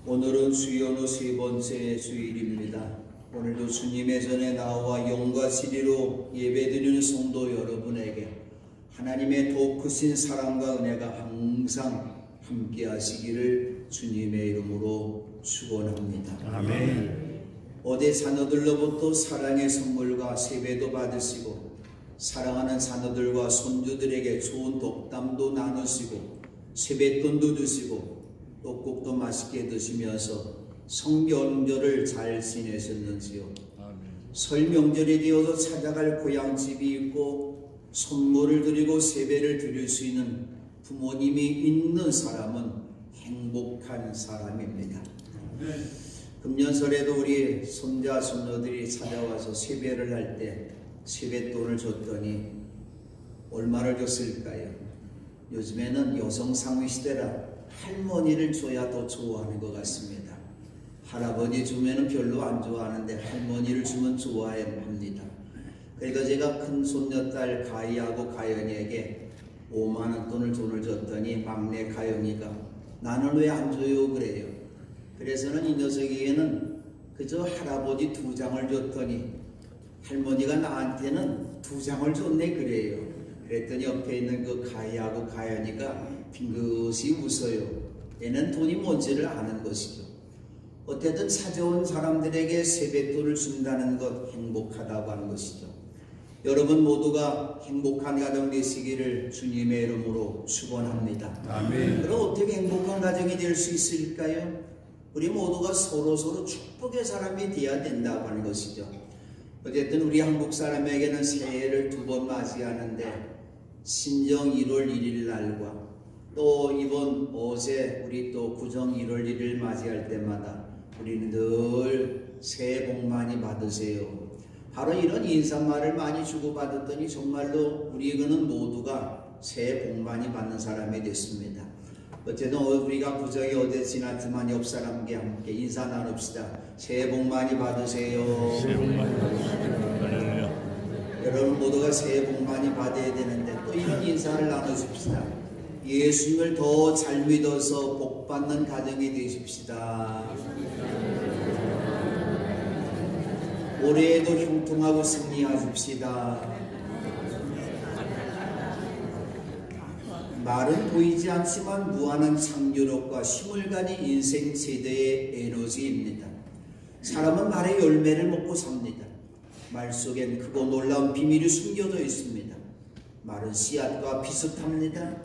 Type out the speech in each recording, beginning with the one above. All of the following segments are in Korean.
오늘은 수요일 세 번째 주일입니다. 오늘도 주님의 전에 나와 영과 진리로 예배드리는 성도 여러분에게 하나님의 더 크신 사랑과 은혜가 항상 함께 하시기를 주님의 이름으로 축원합니다. 아멘. 어제 자녀들로부터 사랑의 선물과 세배도 받으시고 사랑하는 자녀들과 손주들에게 좋은 덕담도 나누시고 세뱃돈도 주시고 떡국도 맛있게 드시면서 성명절을 잘 지내셨는지요? 설 명절이 되어서 찾아갈 고향집이 있고 선물을 드리고 세배를 드릴 수 있는 부모님이 있는 사람은 행복한 사람입니다. 금년설에도 우리 손자 손녀들이 찾아와서 세배를 할 때 세뱃돈을 줬더니 얼마를 줬을까요? 요즘에는 여성 상위 시대라 할머니를 줘야 더 좋아하는 것 같습니다. 할아버지 주면은 별로 안 좋아하는데 할머니를 주면 좋아합니다. 그러니까 제가 큰 손녀딸 가희하고 가연이에게 5만원 돈을 줬더니 막내 가연이가 나는 왜 안 줘요 그래요. 그래서는 이 녀석에게는 그저 할아버지 2장을 줬더니 할머니가 나한테는 2장을 줬네 그래요. 그랬더니 옆에 있는 그 가희하고 가연이가 빙긋이 웃어요. 얘는 돈이 뭔지를 아는 것이죠. 어쨌든 찾아온 사람들에게 세뱃돈을 준다는 것 행복하다고 하는 것이죠. 여러분 모두가 행복한 가정 되시기를 주님의 이름으로 축원합니다. 아멘. 그럼 어떻게 행복한 가정이 될 수 있을까요? 우리 모두가 서로 축복의 사람이 되어야 된다고 하는 것이죠. 어쨌든 우리 한국 사람에게는 새해를 2번 맞이하는데 신정 1월 1일 날과 또 이번 어제 우리 또 구정 1월 1일 맞이할 때마다 우리는 늘 새해 복 많이 받으세요. 바로 이런 인사말을 많이 주고받았더니 정말로 우리는 모두가 새해 복 많이 받는 사람이 됐습니다. 어쨌든 우리가 구정이 어제 지났지만 옆 사람과 함께 인사 나눕시다. 새해 복 많이 받으세요. 새해 복 많이 받으세요. 여러분 모두가 새해 복 많이 받아야 되는데 또 이런 인사를 나누십시다. 예수님을 더 잘 믿어서 복 받는 가정이 되십시다. 올해에도 형통하고 승리하십시다. 말은 보이지 않지만 무한한 창조력과 힘을 가진 인생 세대의 에너지입니다. 사람은 말의 열매를 먹고 삽니다. 말 속엔 크고 놀라운 비밀이 숨겨져 있습니다. 말은 씨앗과 비슷합니다.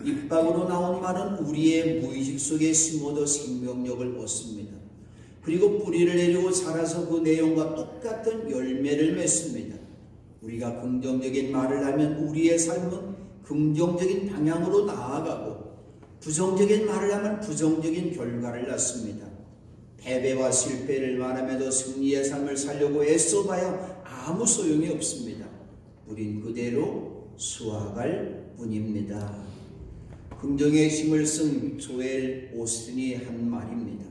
입 밖으로 나온 말은 우리의 무의식 속에 심어져 생명력을 얻습니다. 그리고 뿌리를 내리고 자라서 그 내용과 똑같은 열매를 맺습니다. 우리가 긍정적인 말을 하면 우리의 삶은 긍정적인 방향으로 나아가고 부정적인 말을 하면 부정적인 결과를 낳습니다. 패배와 실패를 말하면서 승리의 삶을 살려고 애써봐야 아무 소용이 없습니다. 우린 그대로 수확할 뿐입니다. 긍정의 힘을 쓴 조엘 오스틴이 한 말입니다.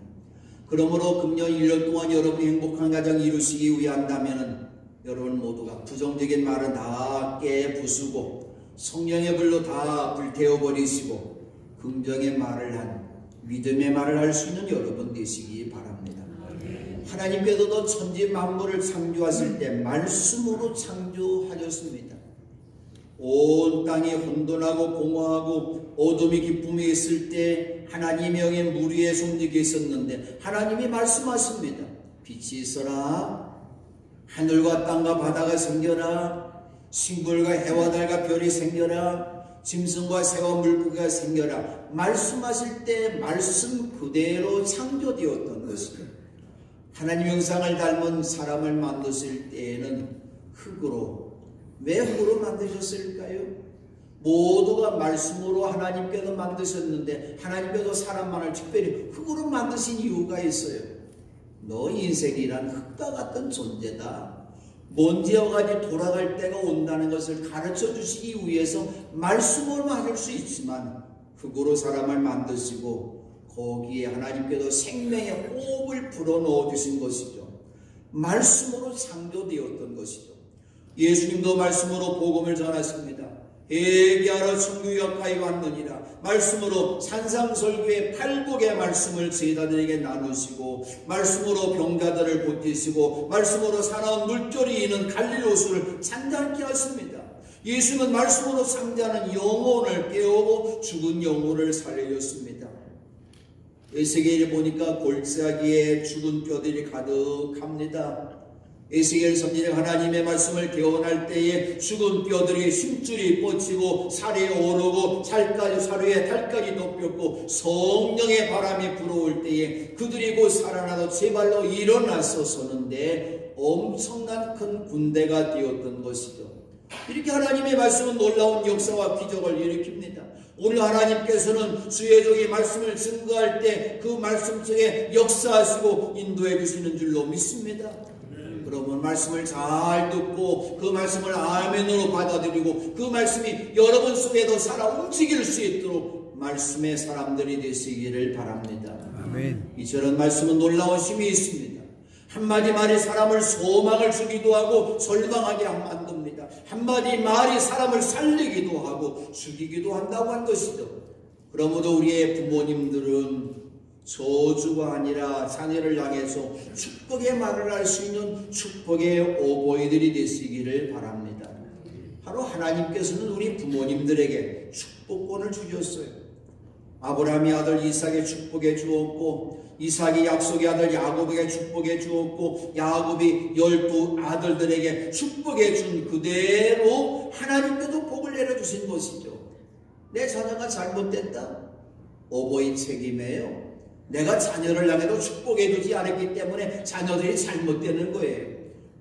그러므로 금년 1년 동안 여러분이 행복한 가정 이루시기 위한다면 여러분 모두가 부정적인 말은 다 깨부수고 성령의 불로 다 불태워버리시고 긍정의 말을 한 믿음의 말을 할 수 있는 여러분 되시기 바랍니다. 하나님께서 도 천지 만물을 창조하실 때 말씀으로 창조하셨습니다. 온 땅이 혼돈하고 공허하고 어둠이 깊음이 있을 때 하나님의 영의 물 위에 숨지게 있었는데 하나님이 말씀하십니다. 빛이 있어라. 하늘과 땅과 바다가 생겨라. 식물과 해와 달과 별이 생겨라. 짐승과 새와 물고기가 생겨라. 말씀하실 때 말씀 그대로 창조되었던 것이죠. 하나님 형상을 닮은 사람을 만드실 때에는 흙으로 왜 흙으로 만드셨을까요? 모두가 말씀으로 하나님께서 만드셨는데 하나님께서 사람만을 특별히 흙으로 만드신 이유가 있어요. 너 인생이란 흙과 같은 존재다. 먼지와 같이 돌아갈 때가 온다는 것을 가르쳐 주시기 위해서 말씀으로 하실 수 있지만 흙으로 사람을 만드시고 거기에 하나님께서 생명의 호흡을 불어넣어 주신 것이죠. 말씀으로 창조되었던 것이죠. 예수님도 말씀으로 복음을 전하십니다. 회개하러 천국이 가까이 왔느니라 말씀으로 산상설교의 팔복의 말씀을 제자들에게 나누시고 말씀으로 병자들을 고치시고 말씀으로 사나운 물결이 이는 갈릴리호수를 잠잠케 하십니다. 예수는 말씀으로 상대하는 영혼을 깨우고 죽은 영혼을 살려줬습니다. 에스겔에 보니까 골짜기에 죽은 뼈들이 가득합니다. 에스겔 선지자가 하나님의 말씀을 개원할 때에 죽은 뼈들이 심줄이 뻗치고 살이 오르고 사료에 달까지 덮였고 성령의 바람이 불어올 때에 그들이 곧 살아나서 제발로 일어나서 서는데 엄청난 큰 군대가 되었던 것이죠. 이렇게 하나님의 말씀은 놀라운 역사와 기적을 일으킵니다. 오늘 하나님께서는 주의 종이 말씀을 증거할 때 그 말씀 속에 역사하시고 인도해 주시는 줄로 믿습니다. 그러면 말씀을 잘 듣고 그 말씀을 아멘으로 받아들이고 그 말씀이 여러분 속에도 살아 움직일 수 있도록 말씀의 사람들이 되시기를 바랍니다. 아멘. 이처럼 말씀은 놀라운 힘이 있습니다. 한마디 말이 사람을 소망을 주기도 하고 절망하게 만듭니다. 한마디 말이 사람을 살리기도 하고 죽이기도 한다고 한 것이죠. 그러므로 우리의 부모님들은 저주가 아니라 자녀를 향해서 축복의 말을 할 수 있는 축복의 오보이들이 되시기를 바랍니다. 바로 하나님께서는 우리 부모님들에게 축복권을 주셨어요. 아브라함이 아들 이삭에 축복해 주었고 이삭이 약속의 아들 야곱에게 축복해 주었고 야곱이 12 아들들에게 축복해 준 그대로 하나님께도 복을 내려주신 것이죠. 내 자녀가 잘못됐다? 오보이 책임이에요. 내가 자녀를 향해도 축복해 주지 않았기 때문에 자녀들이 잘못되는 거예요.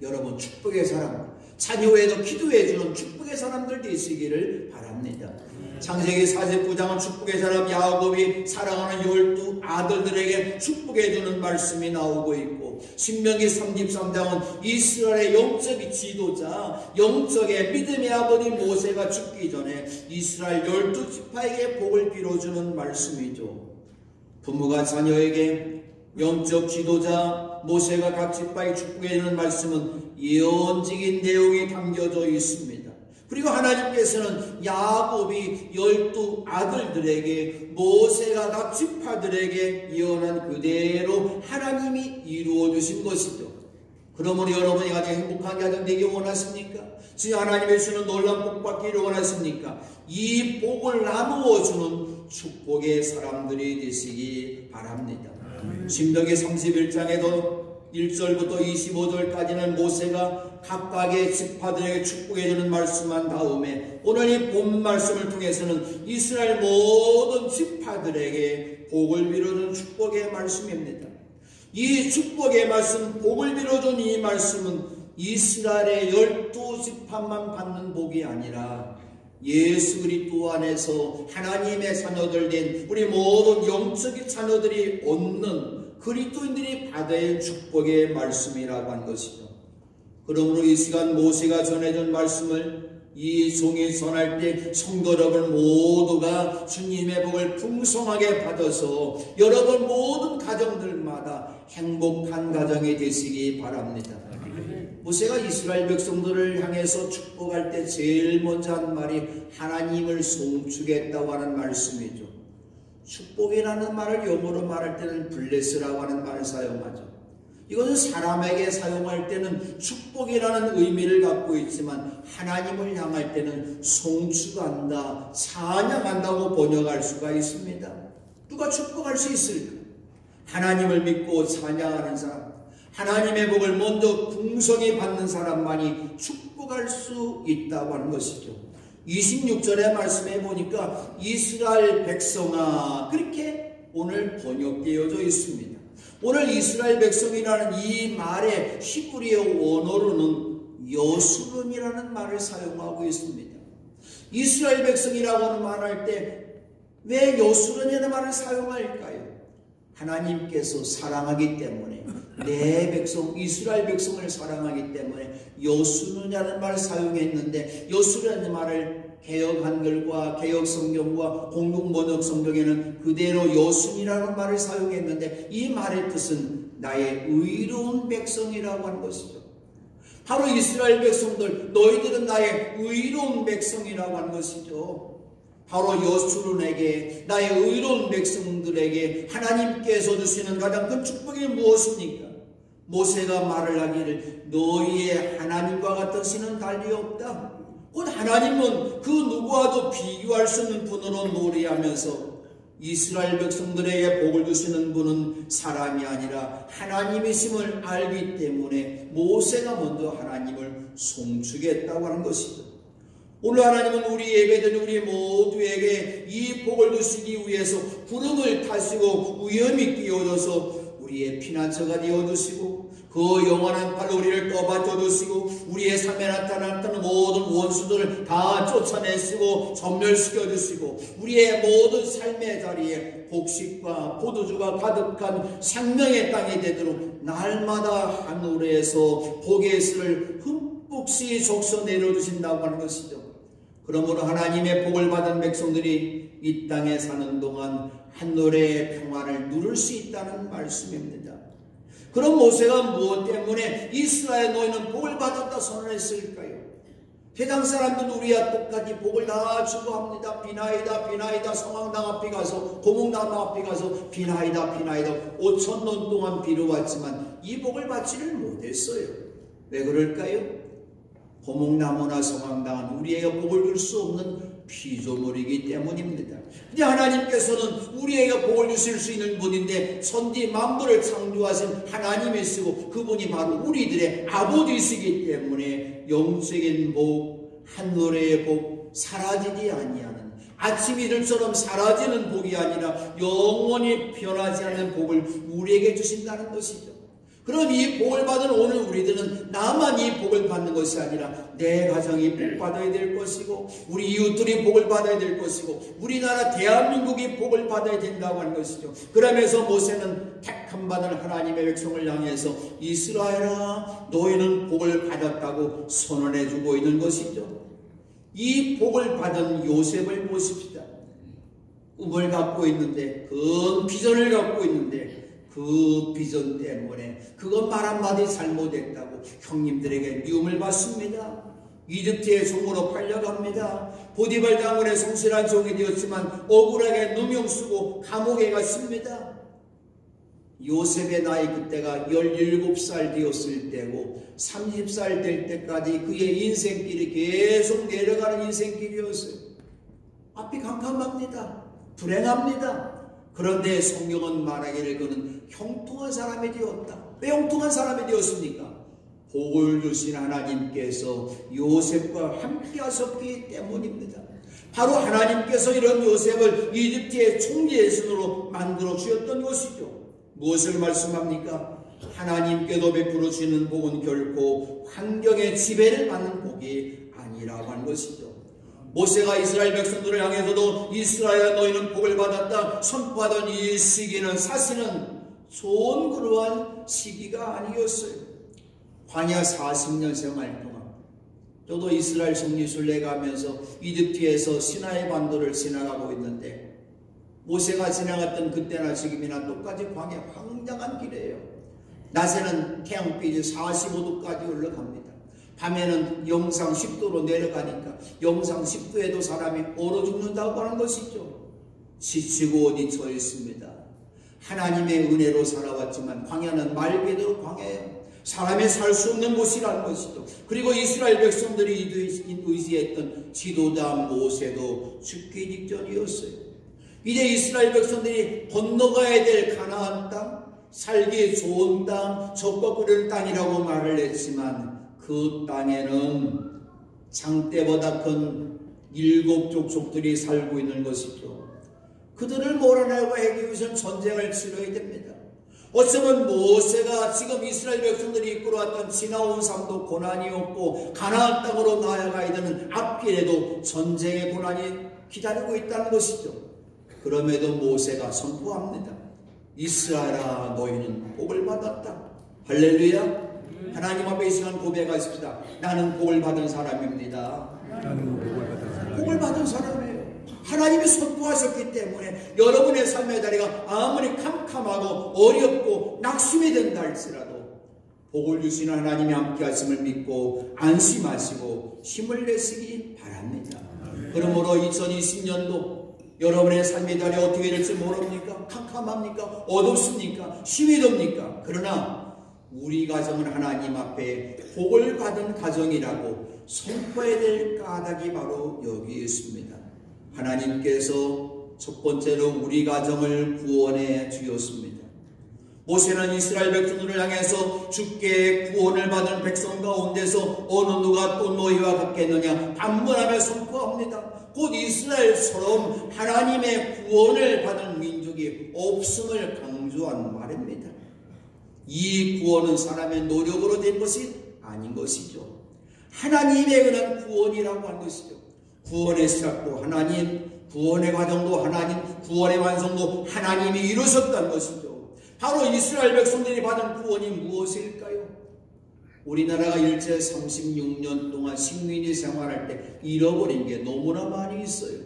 여러분 축복의 사람, 자녀 외에도 기도해 주는 축복의 사람들 되시기를 바랍니다. 창세기 49장은 축복의 사람 야곱이 사랑하는 12 아들들에게 축복해 주는 말씀이 나오고 있고 신명기 33장은 이스라엘의 영적 지도자 영적의 믿음의 아버지 모세가 죽기 전에 이스라엘 12지파에게 복을 빌어주는 말씀이죠. 부모가 자녀에게 영적 지도자 모세가 각 지파에 축복해 주는 말씀은 예언적인 내용이 담겨져 있습니다. 그리고 하나님께서는 야곱이 12 아들들에게 모세가 각 지파들에게 예언한 그대로 하나님이 이루어 주신 것이죠. 그러므로 여러분이 가장 행복한 가정 되기 원하십니까? 지금 하나님의 주는 놀라운 복 받기를 원하십니까? 이 복을 나누어 주는 축복의 사람들이 되시기 바랍니다. 신명기 31장에도 1절부터 25절까지는 모세가 각각의 지파들에게 축복해 주는 말씀한 다음에 오늘 이 본 말씀을 통해서는 이스라엘 모든 지파들에게 복을 빌어준 축복의 말씀입니다. 이 축복의 말씀, 복을 빌어준 이 말씀은 이스라엘의 12지파만 받는 복이 아니라 예수 그리스도 안에서 하나님의 자녀들 된 우리 모든 영적인 자녀들이 얻는 그리스도인들이 받아야 축복의 말씀이라고 한 것이죠. 그러므로 이 시간 모세가 전해준 말씀을 이 종이 전할 때 성도 여러분 모두가 주님의 복을 풍성하게 받아서 여러분 모든 가정들마다 행복한 가정이 되시기 바랍니다. 모세가 이스라엘 백성들을 향해서 축복할 때 제일 먼저 한 말이 하나님을 송축했다고 하는 말씀이죠. 축복이라는 말을 영어로 말할 때는 bless라고 하는 말을 사용하죠. 이것은 사람에게 사용할 때는 축복이라는 의미를 갖고 있지만 하나님을 향할 때는 송축한다, 찬양한다고 번역할 수가 있습니다. 누가 축복할 수 있을까? 하나님을 믿고 찬양하는 사람, 하나님의 복을 먼저 풍성히 받는 사람만이 축복할 수 있다고 하는 것이죠. 26절의 말씀에 보니까 이스라엘 백성아 그렇게 오늘 번역되어져 있습니다. 오늘 이스라엘 백성이라는 이 말의 히브리어 원어로는 여수론이라는 말을 사용하고 있습니다. 이스라엘 백성이라고 말할 때 왜 여수론이라는 말을 사용할까요? 하나님께서 사랑하기 때문에 내 백성 이스라엘 백성을 사랑하기 때문에 여수론이라는 말을 사용했는데 여수라는 말을 개역 한글과 개역 성경과 공동 번역 성경에는 그대로 여순이라는 말을 사용했는데 이 말의 뜻은 나의 의로운 백성이라고 하는 것이죠. 바로 이스라엘 백성들, 너희들은 나의 의로운 백성이라고 하는 것이죠. 바로 여수론에게, 나의 의로운 백성들에게 하나님께서 주시는 가장 큰 축복이 무엇입니까? 모세가 말을 하기를 너희의 하나님과 같은 신은 달리 없다. 곧 하나님은 그 누구와도 비교할 수 없는 분으로 노래하면서 이스라엘 백성들에게 복을 주시는 분은 사람이 아니라 하나님이심을 알기 때문에 모세가 먼저 하나님을 송축했다고 하는 것이죠. 오늘 하나님은 우리 예배드리는 우리 모두에게 이 복을 주시기 위해서 구름을 타시고 위험이 끼워줘서 우리의 피난처가 되어주시고 그 영원한 팔로 우리를 떠받쳐주시고 우리의 삶에 나타났던 모든 원수들을 다 쫓아내시고 전멸시켜주시고 우리의 모든 삶의 자리에 복식과 포도주가 가득한 생명의 땅이 되도록 날마다 하늘에서 복의 씨를 흠뻑시 적셔 내려주신다고 하는 것이죠. 그러므로 하나님의 복을 받은 백성들이 이 땅에 사는 동안 하늘의 평안을 누릴 수 있다는 말씀입니다. 그럼 모세가 무엇 때문에 이스라엘 너희는 복을 받았다 선언했을까요? 세상 사람들은 우리와 똑같이 복을 다 추구합니다. 비나이다 비나이다 성황당 앞에 가서 고목나무 앞에 가서 비나이다 비나이다 5,000년 동안 비려왔지만 이 복을 받지를 못했어요. 왜 그럴까요? 고목나무나 성황당은 우리에게 복을 줄 수 없는 피조물이기 때문입니다. 근데 하나님께서는 우리에게 복을 주실 수 있는 분인데 천지 만물을 창조하신 하나님이시고 그분이 바로 우리들의 아버지이시기 때문에 영적인 복, 하늘의 복, 사라지지 아니하는 아침 이슬처럼 사라지는 복이 아니라 영원히 변하지 않는 복을 우리에게 주신다는 것이죠. 그럼 이 복을 받은 오늘 우리들은 나만 이 복을 받는 것이 아니라 내 가정이 복 받아야 될 것이고 우리 이웃들이 복을 받아야 될 것이고 우리나라 대한민국이 복을 받아야 된다고 하는 것이죠. 그러면서 모세는 택함 받은 하나님의 백성을 향해서 이스라엘아 너희는 복을 받았다고 선언해 주고 있는 것이죠. 이 복을 받은 요셉을 보십시다. 꿈을 갖고 있는데 큰 비전을 갖고 있는데 그 비전 때문에 그것 말 한마디 잘못했다고 형님들에게 미움을 받습니다. 이집트의 종으로 팔려갑니다. 보디발 장군의 성실한 종이 되었지만 억울하게 누명 쓰고 감옥에 갔습니다. 요셉의 나이 그때가 17살 되었을 때고 30살 될 때까지 그의 인생길이 계속 내려가는 인생길이었어요. 앞이 캄캄합니다. 불행합니다. 그런데 성경은 말하기를 그는 형통한 사람이 되었다. 왜 형통한 사람이 되었습니까? 복을 주신 하나님께서 요셉과 함께 하셨기 때문입니다. 바로 하나님께서 이런 요셉을 이집트의 총리의 손으로 만들어 주셨던 것이죠. 무엇을 말씀합니까? 하나님께도 베풀어 주시는 복은 결코 환경의 지배를 받는 복이 아니라고 하는 것이죠. 모세가 이스라엘 백성들을 향해서도 이스라엘 너희는 복을 받았다 선포하던 이 시기는 사실은 좋은 그러한 시기가 아니었어요. 광야 40년 생활 동안 저도 이스라엘 성지순례 가면서 이집트에서 시나이 반도를 지나가고 있는데 모세가 지나갔던 그때나 지금이나 똑같이 광야 황량한 길이에요. 낮에는 태양빛이 45도까지 올라갑니다. 밤에는 영상 10도로 내려가니까 영상 10도에도 사람이 얼어 죽는다고 하는 것이죠. 지치고 지쳐 있습니다. 하나님의 은혜로 살아왔지만 광야는 말 그대로 광야예요. 사람이 살 수 없는 곳이라는 것이죠. 그리고 이스라엘 백성들이 의지했던 지도자 모세도 죽기 직전이었어요. 이제 이스라엘 백성들이 건너가야 될 가나안 땅, 살기 좋은 땅, 젖과 꿀을 땅이라고 말을 했지만 그 땅에는 장대보다 큰 7 족속들이 살고 있는 것이죠. 그들을 몰아내고 하기 위해서는 전쟁을 치러야 됩니다. 어쩌면 모세가 지금 이스라엘 백성들이 이끌어왔던 지나온 삶도 고난이었고 가나안 땅으로 나아가야 되는 앞길에도 전쟁의 고난이 기다리고 있다는 것이죠. 그럼에도 모세가 선포합니다. 이스라엘아 너희는 복을 받았다. 할렐루야. 하나님 앞에 이 시간 고백하십시다. 나는 복을 받은 사람입니다. 나는 복을 받은 사람. 복을 받은 사람이에요. 하나님이 선포하셨기 때문에 여러분의 삶의 자리가 아무리 캄캄하고 어렵고 낙심이 된다 할지라도 복을 주시는 하나님이 함께 하심을 믿고 안심하시고 힘을 내시기 바랍니다. 그러므로 2020년도 여러분의 삶의 달이 어떻게 될지 모릅니까? 캄캄합니까? 어둡습니까? 시위 됩니까? 그러나 우리 가정은 하나님 앞에 복을 받은 가정이라고 선포해야 될 까닭이 바로 여기 있습니다. 하나님께서 첫 번째로 우리 가정을 구원해 주었습니다. 모세는 이스라엘 백성들을 향해서 주께 구원을 받은 백성 가운데서 어느 누가 또 너희와 같겠느냐 반문하며 선포합니다. 곧 이스라엘처럼 하나님의 구원을 받은 민족이 없음을 강조한 말입니다. 이 구원은 사람의 노력으로 된 것이 아닌 것이죠. 하나님의 은한 구원이라고 한 것이죠. 구원의 시작도 하나님, 구원의 과정도 하나님, 구원의 완성도 하나님이 이루셨다는 것이죠. 바로 이스라엘 백성들이 받은 구원이 무엇일까요? 우리나라가 일제 36년 동안 식민지 생활할 때 잃어버린 게 너무나 많이 있어요.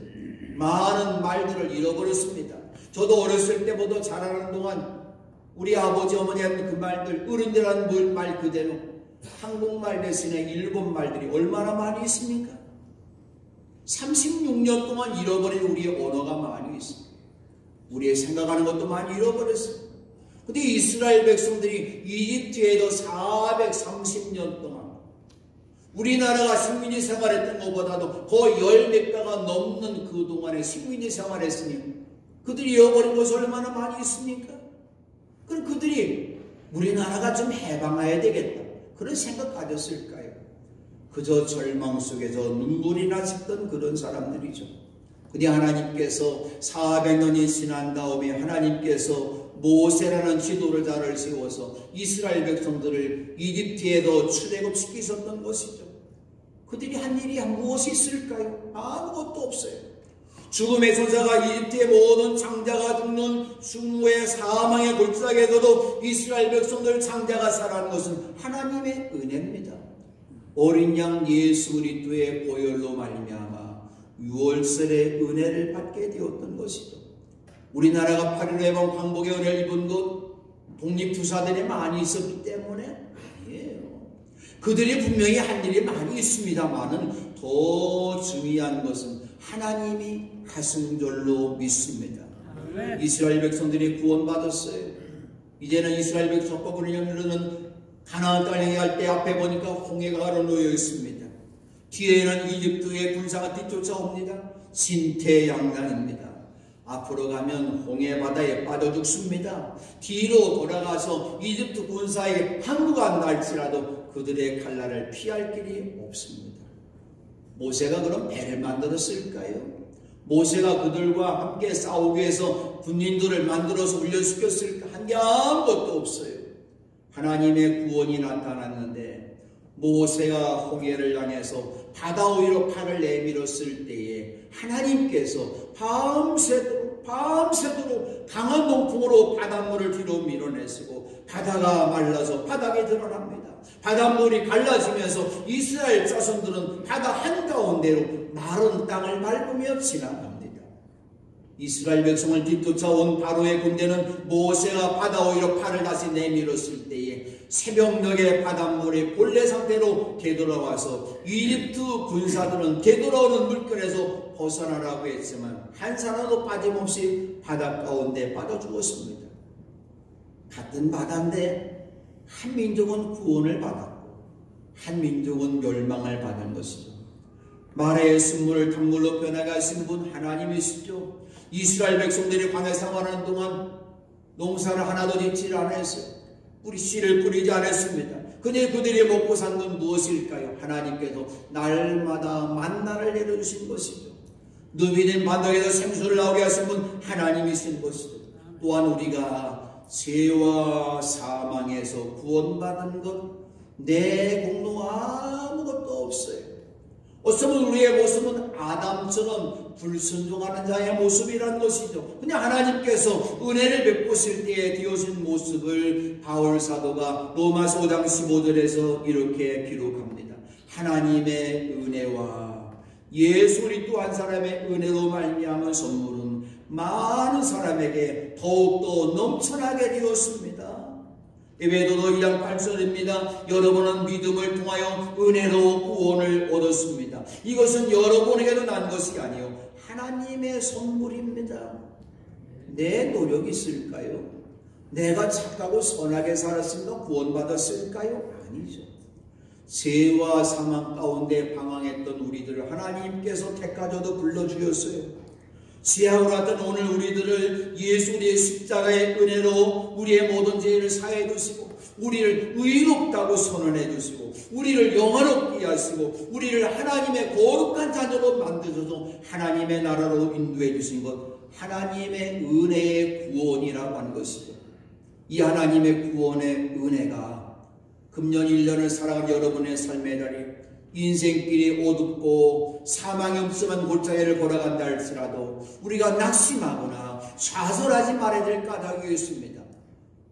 많은 말들을 잃어버렸습니다. 저도 어렸을 때보다 자라는 동안 우리 아버지 어머니 하는 그 말들, 어른들하는 말 그대로 한국말 대신에 일본 말들이 얼마나 많이 있습니까? 36년 동안 잃어버린 우리의 언어가 많이 있습니다. 우리의 생각하는 것도 많이 잃어버렸어요. 근데 이스라엘 백성들이 이집트에도 430년 동안 우리나라가 식민지 생활했던 것보다도 거의 10몇 배가 넘는 그동안에 식민지 생활했으니 그들이 잃어버린 것이 얼마나 많이 있습니까? 그럼 그들이 우리나라가 좀 해방해야 되겠다 그런 생각 가졌을까요? 그저 절망 속에서 눈물이 나셨던 그런 사람들이죠. 근데 하나님께서 400년이 지난 다음에 하나님께서 모세라는 지도자를 세워서 이스라엘 백성들을 이집트에도 출애굽시키셨던 것이죠. 그들이 한 일이 무엇이 있을까요? 아무것도 없어요. 죽음의 소자가 이집트의 모든 장자가 죽는 중후의 사망의 골짜기에서도 이스라엘 백성들 장자가 살아난 것은 하나님의 은혜입니다. 어린 양 예수 그리스도의 보혈로 말미암아 유월절의 은혜를 받게 되었던 것이죠. 우리나라가 8.15 해방 광복의 은혜를 입은 것 독립투사들이 많이 있었기 때문에 아니에요. 그들이 분명히 한 일이 많이 있습니다만은 더 중요한 것은 하나님이 하신 줄로 믿습니다. 이스라엘 백성들이 구원받았어요. 이제는 이스라엘 백성과 그러려면 가나안 땅에 향할 때 앞에 보니까 홍해가 가로놓여 있습니다. 뒤에는 이집트의 군사가 뒤쫓아옵니다. 진퇴양난입니다. 앞으로 가면 홍해 바다에 빠져 죽습니다. 뒤로 돌아가서 이집트 군사에게 항구가 날지라도 그들의 칼날을 피할 길이 없습니다. 모세가 그럼 배를 만들었을까요? 모세가 그들과 함께 싸우기 위해서 군인들을 만들어서 훈련시켰을까? 한 게 아무것도 없어요. 하나님의 구원이 나타났는데 모세가 홍해를 향해서 바다 위로 팔을 내밀었을 때에 하나님께서 밤새도록 강한 동풍으로 바닷물을 뒤로 밀어내시고 바다가 말라서 바닥에 드러납니다. 바닷물이 갈라지면서 이스라엘 자손들은 바다 한가운데로 마른 땅을 밟으며 지나갑니다. 이스라엘 백성을 뒤쫓아온 바로의 군대는 모세가 바다 위로 팔을 다시 내밀었을 때에 새벽녘에 바닷물이 본래 상태로 되돌아와서 이집트 군사들은 되돌아오는 물결에서 벗어나라고 했지만 한 사람도 빠짐없이 바다 가운데 빠져 죽었습니다. 같은 바다인데 한 민족은 구원을 받았고 한 민족은 멸망을 받은 것이죠. 마라의 순물을 단물로 변화가신 분 하나님이시죠. 이스라엘 백성들이 광야 생활하는 동안 농사를 하나도 짓지 않았어요. 뿌리 씨를 뿌리지 않았습니다. 그냥 그들이 먹고 산 건 무엇일까요? 하나님께서 날마다 만나를 내려주신 것이죠. 누비된 반석에서 생수를 나오게 하신 분 하나님이신 것이죠. 또한 우리가 죄와 사망에서 구원받은 것 내 공로 아무것도 없어요. 어쩌면 우리의 모습은 아담처럼 불순종하는 자의 모습이라는 것이죠. 그냥 하나님께서 은혜를 베푸실 때에 되어진 모습을 바울 사도가 로마서 5장 15절에서 이렇게 기록합니다. 하나님의 은혜와 예수 그리스도 한 사람의 은혜로 말미암은 선물은 많은 사람에게 더욱더 넘쳐나게 되었습니다. 에베소서 2장 8절입니다. 여러분은 믿음을 통하여 은혜로 구원을 얻었습니다. 이것은 여러분에게도 난 것이 아니요 하나님의 선물입니다. 내 노력이 있을까요? 내가 착하고 선하게 살았으니까 구원받았을까요? 아니죠. 죄와 사망 가운데 방황했던 우리들을 하나님께서 택하셔도 불러주셨어요. 지하로 왔던 오늘 우리들을 예수 우리의 십자가의 은혜로 우리의 모든 죄를 사해 주시고 우리를 의롭다고 선언해 주시고 우리를 영화롭게 하시고 우리를 하나님의 거룩한 자녀로 만드셔서 하나님의 나라로 인도해 주신 것, 하나님의 은혜의 구원이라고 하는 것이죠. 이 하나님의 구원의 은혜가 금년 1년을 살아간 여러분의 삶의 자리 인생길이 어둡고 사망이 없으면 골짜기를 걸어간다 할지라도 우리가 낙심하거나 좌절하지 말아야 될 까닭이 있습니다.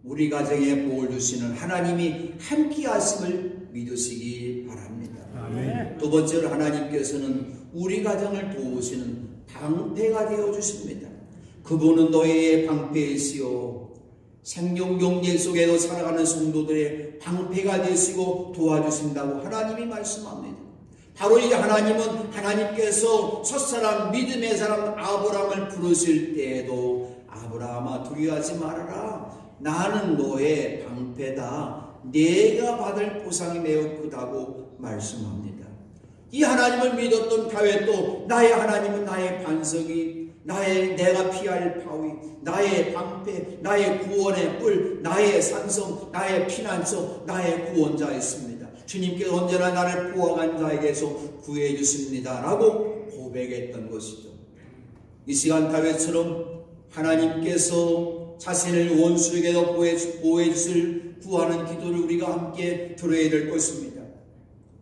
우리 가정에 복을 주시는 하나님이 함께 하심을 믿으시기 바랍니다. 아멘. 두 번째로 하나님께서는 우리 가정을 도우시는 방패가 되어 주십니다. 그분은 너희의 방패이시오. 생명 용례 속에도 살아가는 성도들의 방패가 되시고 도와주신다고 하나님이 말씀합니다. 바로 이 하나님은 하나님께서 첫사람 믿음의 사람 아브라함을 부르실 때에도 아브라함아 두려워하지 말아라. 나는 너의 방패다. 네가 받을 보상이 매우 크다고 말씀합니다. 이 하나님을 믿었던 다윗도 나의 하나님은 나의 반석이 내가 피할 바위, 나의 방패, 나의 구원의 뿔, 나의 산성, 나의 피난처, 나의 구원자였습니다. 주님께서 언제나 나를 포악한 자에게서 구해 주십니다 라고 고백했던 것이죠. 이 시간 다윗처럼 하나님께서 자신을 원수에게도 보호해 주실 구하는 기도를 우리가 함께 들어야 될 것입니다.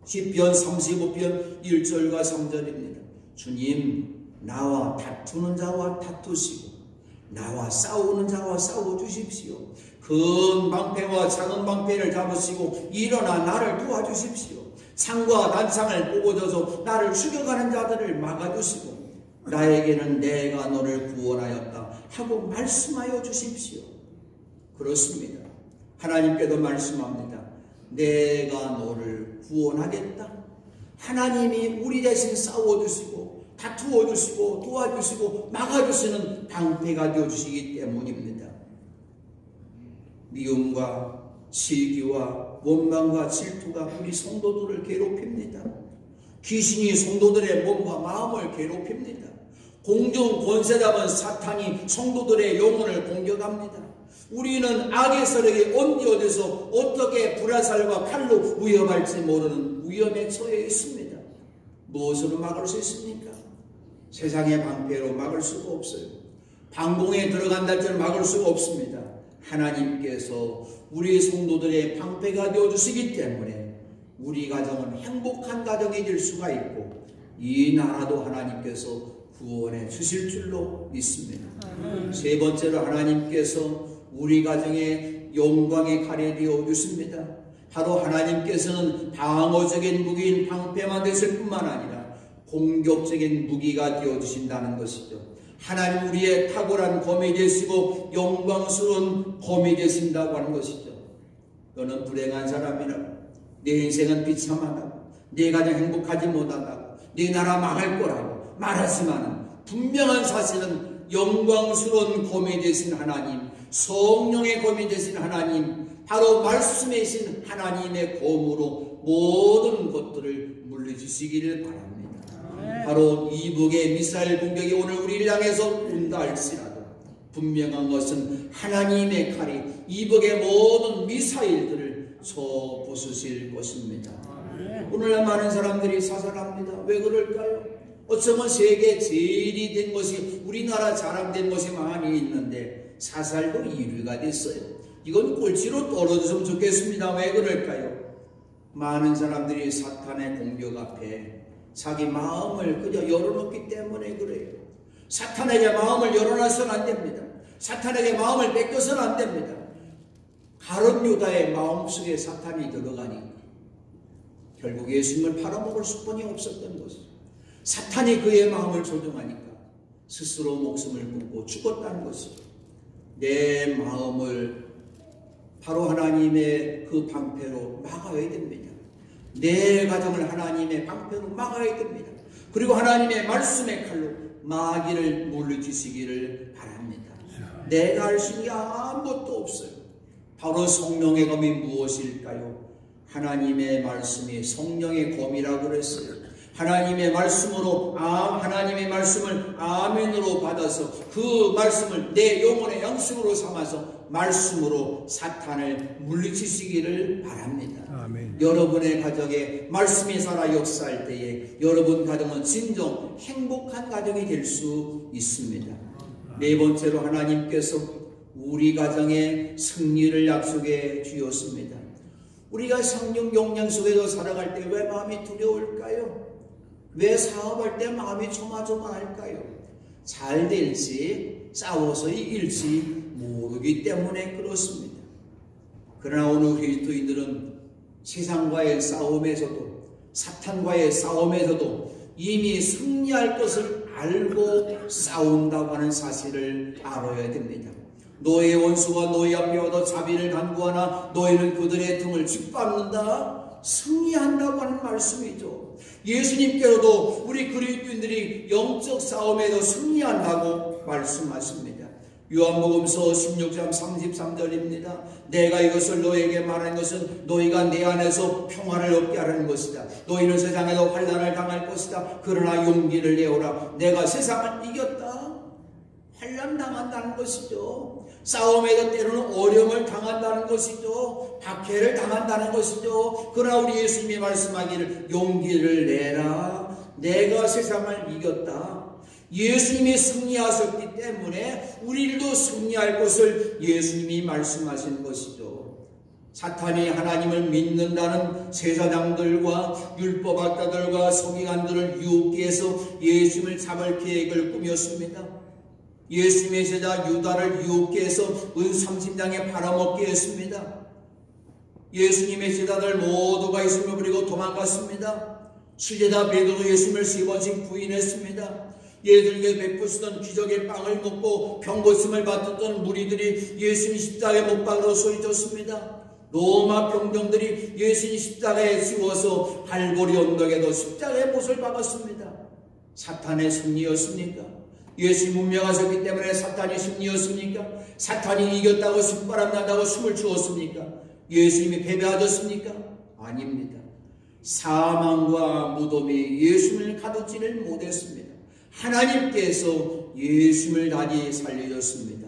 시편 35편 1절과 3절입니다. 주님, 나와 다투는 자와 다투시고 나와 싸우는 자와 싸워주십시오. 큰 방패와 작은 방패를 잡으시고 일어나 나를 도와주십시오. 창과 단창을 뽑아줘서 나를 죽여가는 자들을 막아주시고 나에게는 내가 너를 구원하였다 하고 말씀하여 주십시오. 그렇습니다. 하나님께도 말씀합니다. 내가 너를 구원하겠다. 하나님이 우리 대신 싸워주시고 다투어 주시고 도와주시고 막아주시는 방패가 되어주시기 때문입니다. 미움과 시기와 원망과 질투가 우리 성도들을 괴롭힙니다. 귀신이 성도들의 몸과 마음을 괴롭힙니다. 공중 권세 잡은 사탄이 성도들의 영혼을 공격합니다. 우리는 악의 세력이 언제 어디서 어떻게 불화살과 칼로 위협할지 모르는 위험에 처해 있습니다. 무엇으로 막을 수 있습니까? 세상의 방패로 막을 수가 없어요. 방공에 들어간다 할지는 막을 수가 없습니다. 하나님께서 우리 성도들의 방패가 되어주시기 때문에 우리 가정은 행복한 가정이 될 수가 있고 이 나라도 하나님께서 구원해 주실 줄로 믿습니다. 세 번째로 하나님께서 우리 가정에 영광의 칼이 되어 주십니다. 바로 하나님께서는 방어적인 무기인 방패만 되실 뿐만 아니라 공격적인 무기가 되어주신다는 것이죠. 하나님 우리의 탁월한 검이 되시고 영광스러운 검이 되신다고 하는 것이죠. 너는 불행한 사람이라고, 내 인생은 비참하다고, 내 가정 행복하지 못하다고, 내 나라 망할 거라고 말하지만 분명한 사실은 영광스러운 검이 되신 하나님, 성령의 검이 되신 하나님, 바로 말씀에 계신 하나님의 검으로 모든 것들을 물리주시기를 바랍니다. 바로 이북의 미사일 공격이 오늘 우리를 향해서 온다 할지라도 분명한 것은 하나님의 칼이 이북의 모든 미사일들을 쳐부수실 것입니다. 오늘날 많은 사람들이 사살합니다. 왜 그럴까요? 어쩌면 세계 제일이 된 것이 우리나라 자랑된 것이 많이 있는데 사살도 1위가 됐어요. 이건 꼴찌로 떨어졌으면 좋겠습니다. 왜 그럴까요? 많은 사람들이 사탄의 공격 앞에 자기 마음을 그저 열어놓기 때문에 그래요. 사탄에게 마음을 열어놔서는 안 됩니다. 사탄에게 마음을 뺏겨서는 안 됩니다. 가룟 유다의 마음속에 사탄이 들어가니까 결국 예수님을 팔아먹을 수뿐이 없었던 것이죠. 사탄이 그의 마음을 조종하니까 스스로 목숨을 끊고 죽었다는 것이죠. 내 마음을 바로 하나님의 그 방패로 막아야 됩니다. 내 가정을 하나님의 방패로 막아야 됩니다. 그리고 하나님의 말씀의 칼로 마귀를 물리치시기를 바랍니다. 내가 할 수 있는 게 아무것도 없어요. 바로 성령의 검이 무엇일까요? 하나님의 말씀이 성령의 검이라고 그랬어요. 하나님의 말씀으로 하나님의 말씀을 아멘으로 받아서 그 말씀을 내 영혼의 양식으로 삼아서 말씀으로 사탄을 물리치시기를 바랍니다. 아멘. 여러분의 가정에 말씀이 살아 역사할 때에 여러분 가정은 진정 행복한 가정이 될 수 있습니다. 네 번째로 하나님께서 우리 가정에 승리를 약속해 주었습니다. 우리가 성령 용량 속에서 살아갈 때 왜 마음이 두려울까요? 왜 사업할 때 마음이 조마조마할까요? 잘 될지 싸워서 이길지 모르기 때문에 그렇습니다. 그러나 오늘 그리스도인들은 세상과의 싸움에서도 사탄과의 싸움에서도 이미 승리할 것을 알고 싸운다고 하는 사실을 알아야 됩니다. 너의 원수와 너희 앞에 와도 자비를 간구하나 너희는 그들의 등을 짓밟는다. 승리한다고 하는 말씀이죠. 예수님께로도 우리 그리스도인들이 영적 싸움에도 승리한다고 말씀하십니다. 요한복음서 16장 33절입니다. 내가 이것을 너에게 말하는 것은 너희가 내 안에서 평화를 얻게 하라는 것이다. 너희는 세상에서 환난을 당할 것이다. 그러나 용기를 내어라. 내가 세상을 이겼다. 환난 당한다는 것이죠. 싸움에도 때로는 어려움을 당한다는 것이죠. 박해를 당한다는 것이죠. 그러나 우리 예수님이 말씀하기를 용기를 내라. 내가 세상을 이겼다. 예수님이 승리하셨기 때문에 우리도 승리할 것을 예수님이 말씀하신 것이죠. 사탄이 하나님을 믿는다는 제사장들과 율법학자들과 서기관들을 유혹해 해서 예수님을 잡을 계획을 꾸몄습니다. 예수님의 제자 유다를 유혹해 해서 은삼십냥에 팔아먹게 했습니다. 예수님의 제자들 모두가 예수님을 버리고 도망갔습니다. 수제자 베드로 예수님을 3번씩 부인했습니다. 예수님께 베푸시던 기적의 빵을 먹고 병고침을 받았던 무리들이 예수님 십자가에 못 박으러 소리쳤습니다. 로마 병정들이 예수님 십자가에 씌워서 갈보리 언덕에도 십자가에 못을 박았습니다. 사탄의 승리였습니까? 예수님 운명하셨기 때문에 사탄이 승리였습니까? 사탄이 이겼다고 신바람 난다고 숨을 주었습니까? 예수님이 패배하셨습니까? 아닙니다. 사망과 무덤이 예수님을 가두지를 못했습니다. 하나님께서 예수님을 다시 살려줬습니다.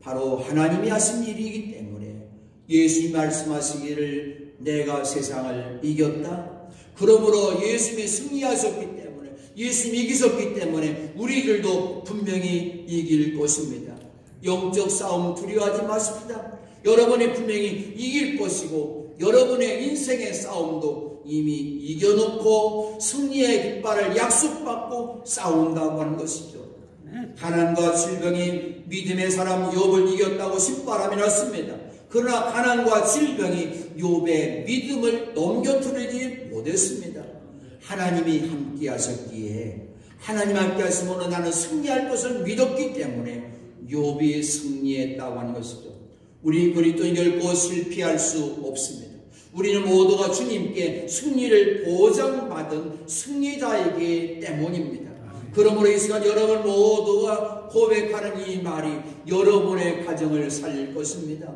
바로 하나님이 하신 일이기 때문에 예수님 말씀하시기를 내가 세상을 이겼다. 그러므로 예수님이 승리하셨기 때문에 예수님이 이기셨기 때문에 우리들도 분명히 이길 것입니다. 영적 싸움 두려워하지 마십니다. 여러분이 분명히 이길 것이고 여러분의 인생의 싸움도 이미 이겨놓고 승리의 깃발을 약속받고 싸운다고 하는 것이죠. 가난과 질병이 믿음의 사람 욥을 이겼다고 신바람이 났습니다. 그러나 가난과 질병이 욥의 믿음을 넘겨뜨리지 못했습니다. 하나님이 함께 하셨기에 하나님 함께 하시면 나는 승리할 것을 믿었기 때문에 욥이 승리했다고 하는 것이죠. 우리 그리스도인 결코 실패할 수 없습니다. 우리는 모두가 주님께 승리를 보장받은 승리자이기 때문입니다. 그러므로 이 시간 여러분 모두가 고백하는 이 말이 여러분의 가정을 살릴 것입니다.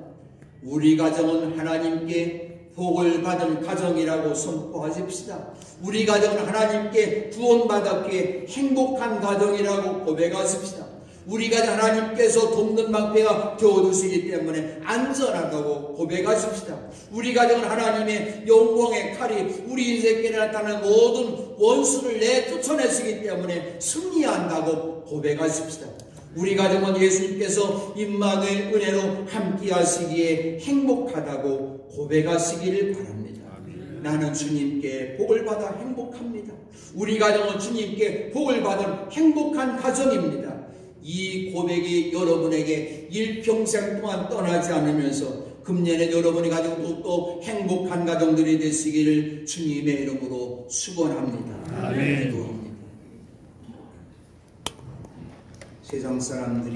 우리 가정은 하나님께 복을 받은 가정이라고 선포하십시다. 우리 가정은 하나님께 구원받았기에 행복한 가정이라고 고백하십시다. 우리 가정 하나님께서 돕는 방패가 되어주시기 때문에 안전하다고 고백하십시다. 우리 가정은 하나님의 영광의 칼이 우리 인생에 나타나는 모든 원수를 내쫓아내시기 때문에 승리한다고 고백하십시다. 우리 가정은 예수님께서 임마누엘 은혜로 함께 하시기에 행복하다고 고백하시기를 바랍니다. 나는 주님께 복을 받아 행복합니다. 우리 가정은 주님께 복을 받은 행복한 가정입니다. 이 고백이 여러분에게 일평생 동안 떠나지 않으면서 금년에 여러분이 가지고 또 행복한 가정들이 되시기를 주님의 이름으로 축원합니다. 아멘. 세상 사람들이